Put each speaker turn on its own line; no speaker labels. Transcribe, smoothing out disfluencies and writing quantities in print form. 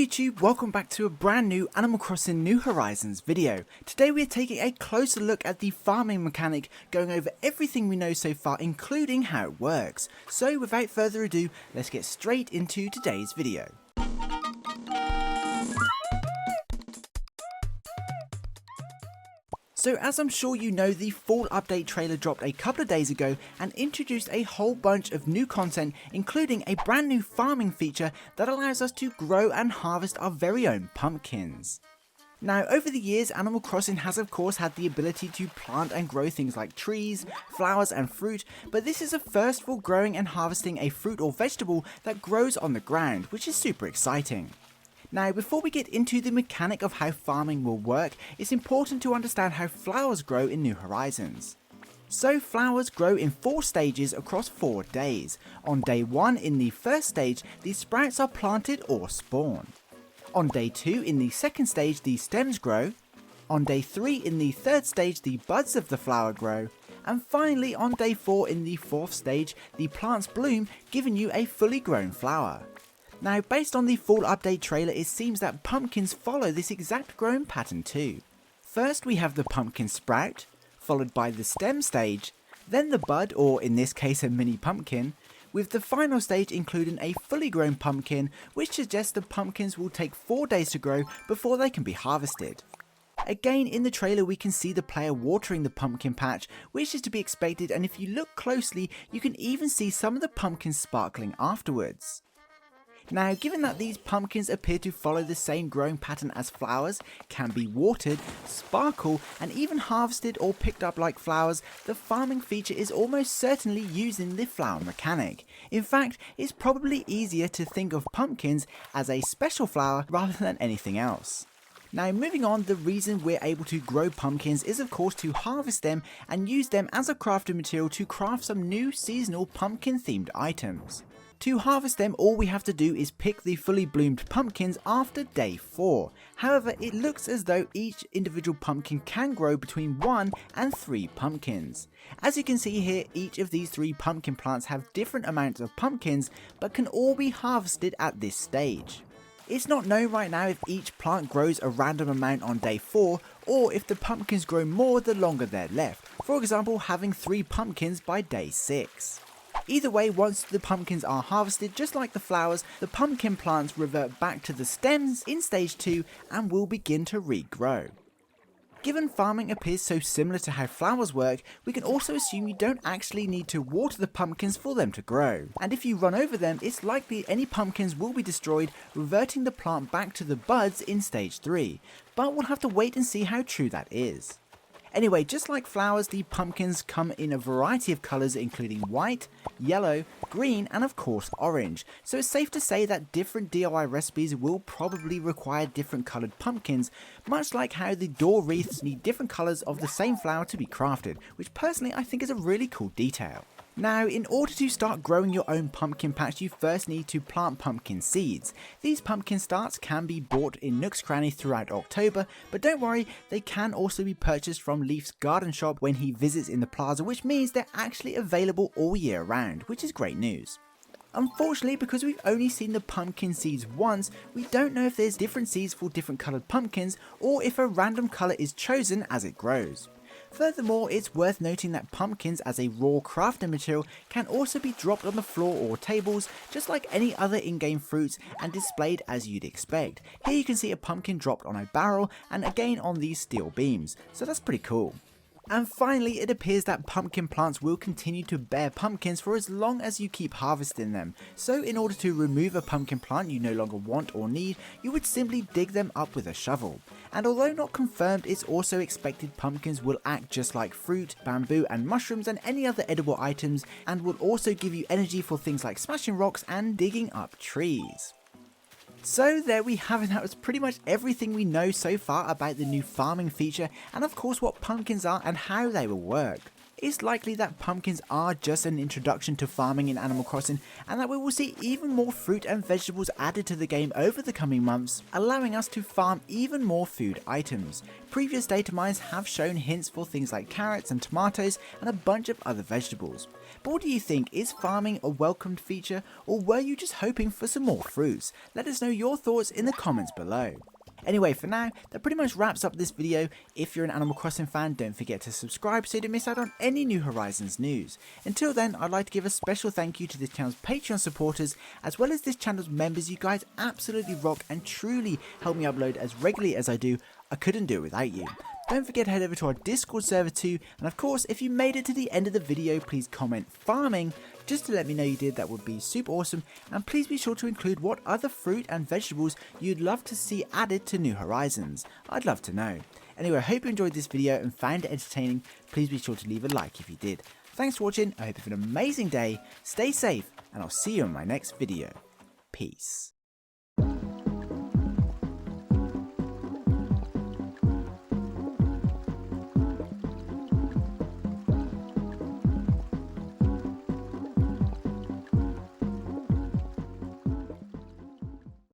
YouTube, welcome back to a brand new Animal Crossing New Horizons video. Today we are taking a closer look at the farming mechanic, going over everything we know so far including how it works. So without further ado, let's get straight into today's video. So as I'm sure you know, the fall update trailer dropped a couple of days ago and introduced a whole bunch of new content, including a brand new farming feature that allows us to grow and harvest our very own pumpkins. Now over the years, Animal Crossing has of course had the ability to plant and grow things like trees, flowers and fruit, but this is a first for growing and harvesting a fruit or vegetable that grows on the ground, which is super exciting. Now before we get into the mechanic of how farming will work, it's important to understand how flowers grow in New Horizons. So flowers grow in 4 stages across 4 days. On day 1 in the first stage, the sprouts are planted or spawn. On day 2 in the second stage, the stems grow. On day 3 in the third stage, the buds of the flower grow. And finally on day 4 in the fourth stage, the plants bloom, giving you a fully grown flower. Now based on the fall update trailer, it seems that pumpkins follow this exact growing pattern too. First we have the pumpkin sprout, followed by the stem stage, then the bud, or in this case a mini pumpkin, with the final stage including a fully grown pumpkin, which suggests the pumpkins will take 4 days to grow before they can be harvested. Again in the trailer we can see the player watering the pumpkin patch, which is to be expected, and if you look closely you can even see some of the pumpkins sparkling afterwards. Now given that these pumpkins appear to follow the same growing pattern as flowers, can be watered, sparkle and even harvested or picked up like flowers, the farming feature is almost certainly using the flower mechanic. In fact, it's probably easier to think of pumpkins as a special flower rather than anything else. Now moving on, the reason we're able to grow pumpkins is of course to harvest them and use them as a crafting material to craft some new seasonal pumpkin themed items. To harvest them, all we have to do is pick the fully bloomed pumpkins after day 4. However, it looks as though each individual pumpkin can grow between 1 and 3 pumpkins. As you can see here, each of these 3 pumpkin plants have different amounts of pumpkins, but can all be harvested at this stage. It's not known right now if each plant grows a random amount on day 4, or if the pumpkins grow more the longer they're left, for example having 3 pumpkins by day 6. Either way, once the pumpkins are harvested, just like the flowers, the pumpkin plants revert back to the stems in stage 2 and will begin to regrow. Given farming appears so similar to how flowers work, we can also assume you don't actually need to water the pumpkins for them to grow. And if you run over them, it's likely any pumpkins will be destroyed, reverting the plant back to the buds in stage 3. But we'll have to wait and see how true that is. Anyway, just like flowers, the pumpkins come in a variety of colours including white, yellow, green and of course orange, so it's safe to say that different DIY recipes will probably require different coloured pumpkins, much like how the door wreaths need different colours of the same flower to be crafted, which personally I think is a really cool detail. Now, in order to start growing your own pumpkin patch, you first need to plant pumpkin seeds. These pumpkin starts can be bought in Nook's Cranny throughout October, but don't worry, they can also be purchased from Leaf's garden shop when he visits in the plaza, which means they're actually available all year round, which is great news. Unfortunately, because we've only seen the pumpkin seeds once, we don't know if there's different seeds for different coloured pumpkins, or if a random colour is chosen as it grows. Furthermore, it's worth noting that pumpkins as a raw crafting material can also be dropped on the floor or tables, just like any other in-game fruits, and displayed as you'd expect. Here you can see a pumpkin dropped on a barrel and again on these steel beams, so that's pretty cool. And finally, it appears that pumpkin plants will continue to bear pumpkins for as long as you keep harvesting them. So in order to remove a pumpkin plant you no longer want or need, you would simply dig them up with a shovel. And although not confirmed, it's also expected pumpkins will act just like fruit, bamboo and mushrooms and any other edible items, and will also give you energy for things like smashing rocks and digging up trees. So there we have it, that was pretty much everything we know so far about the new farming feature and of course what pumpkins are and how they will work. it's likely that pumpkins are just an introduction to farming in Animal Crossing, and that we will see even more fruit and vegetables added to the game over the coming months, allowing us to farm even more food items. Previous data mines have shown hints for things like carrots and tomatoes and a bunch of other vegetables. But what do you think? Is farming a welcomed feature, or were you just hoping for some more fruits? Let us know your thoughts in the comments below. Anyway, for now, that pretty much wraps up this video. If you're an Animal Crossing fan, don't forget to subscribe so you don't miss out on any New Horizons news. Until then, I'd like to give a special thank you to this channel's Patreon supporters, as well as this channel's members. You guys absolutely rock and truly help me upload as regularly as I do. I couldn't do it without you. Don't forget to head over to our Discord server too, and of course, if you made it to the end of the video, please comment farming, just to let me know you did. That would be super awesome, and please be sure to include what other fruit and vegetables you'd love to see added to New Horizons. I'd love to know. Anyway, I hope you enjoyed this video and found it entertaining. Please be sure to leave a like if you did. Thanks for watching, I hope you have an amazing day, stay safe, and I'll see you in my next video. Peace.